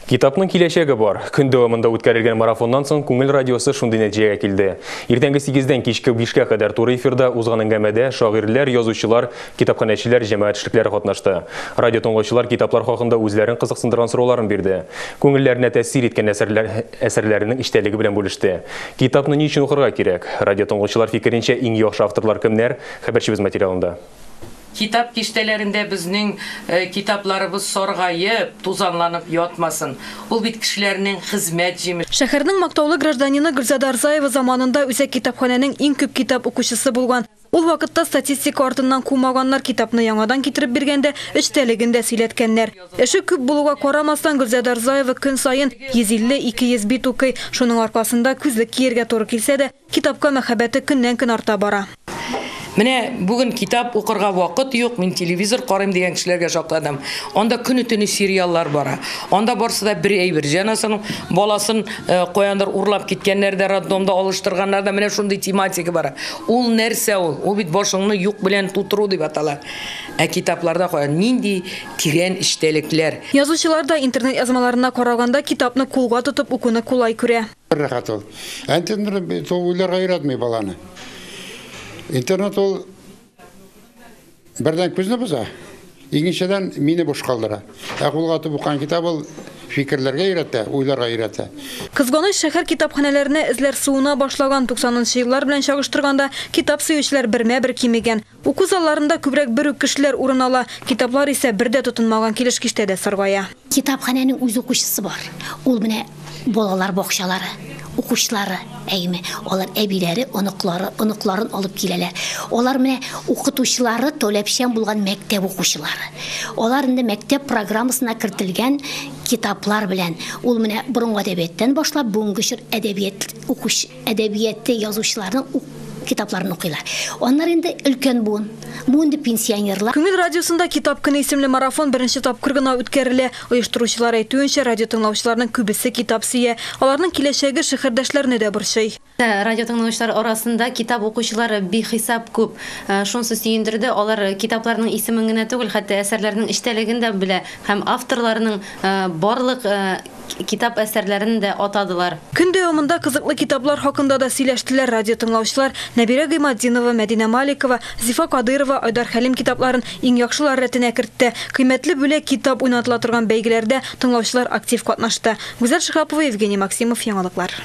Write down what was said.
Китапның киләчәге бар. Көн дәвамында үткәрелгән марафоннан соң Күңел радиосы шундый нәтиҗәгә килде. Иртәнге 8-дән кичке 5-кә кадәр туры эфирда узган әңгәмәдә шагыйрьләр, язучылар, китапханәчеләр, җәмәгать эшлекләре катнашты. Радио тыңлаучылар китаплар хакында үзләрен кызыксындырган сорауларын бирде. Күңелләренә тәэсир иткән әсәрләренең эчтәлеге белән бүлеште. Китапны ни өчен укырга кирәк? Радио тыңлаучылар фикеренчә иң яхшы авторлар кемнәр? Хәбәрчебез материалында. Kitap kiştelerinde bizning kitaplarımız sorgayıp, tuzanlanıp yatmasın. Ул бит кешеләрнең хезмәт җимеше. Шәһәрнең мактаулы гражданины Гөлзада Арзаева заманында үзәк китапханәнең иң күп китап укучысы булган. Ул вакытта статистика артыннан кумаганнар китапны яңадан китереп биргәндә эчтәлегендә сөйләткәннәр. Эше күп булуга карамастан Гөлзада Арзаева көн сайын 150-200 бит укый. Шуның аркасында күзлек киергә туры килсә дә, китапка мәхәббәте көннән-көн арта бара. Менә бүген китап укырга вакыт юк, мин телевизор карыйм дигән кешеләргә шакладым. Анда көне-төне сериаллар бара. Анда барсы да бер әйбер. Җанасының баласын каяндыр урлап киткәннәр дә, роддомда алыштырганнар да, менә шундый тематика бара. Ул нәрсә ул? Ул бит башыңны юк белән тутыру дип атала. Китапларда нинди тирән эчтәлекләр. Язучылар да интернет язмаларына караганда китапны кулга тотып укуны кулай күрә. Рәхәт ул. Интернет уйларга өйрәтми баланы. Интернет ул бердән күзне боза, икенчедән мине буш калдыра. Кулга тотып укыган китап ул фикерләргә өйрәтә, уйларга өйрәтә. Кызганыч шәһәр китапханәләренә эзләр суына башлаган 90-нчы еллар белән чагыштырганда китап сөючеләр бермә-бер кимегән. Уку залларында күбрәк бер үк кешеләр урын ала, китаплар исә бердә тотынмаган килеш-киштә дә саргая. Китапханәнең үз укучысы бар. Ул менә балалар бакчалары, укучылары, әйме, алар әбиләре, оныкларын алып киләләр. Алар менә укытучылары төләпчән булган мәктәп укучылары. Алар инде мәктәп программасына кертелгән китаплар белән ул менә борынгы әдәбияттан башлап бүгенге чор әдәбиятты язучыларның китапларын укыйлар. Onlar инде өлкән буын инде пенсионерлар. Күңел радиосында китап көне исемле марафон беренче тапкыр гына үткәрелә. Оештыручылар әйтүенчә, радио тыңлаучыларның күбесе китап сөя. Аларның киләчәге шәһәрдәшләрне дә борчый. Радио тыңлаучылар арасында китап укучылары бихисап күп. Шунсы сөендерде, алар китапларның исемен генә түгел, хәтта әсәрләрнең эчтәлеген дә белә һәм авторларның барлык китап әсәрләрен дә атадылар. Көн дәвамында кызыклы китаплар хакында да сөйләштеләр радио тыңлаучылар. Нәбирә Гыймаддинова, Мәдинә Маликова, Зифа Кадырова, Айдар Хәлим китапларын иң яхшылар рәтенә кертте. Кыйммәтле бүләк китап уйнатыла торган бәйгеләрдә тыңлаучылар актив катнашты. Гүзәл Шихапова, Евгений Максимов, яңалыклар.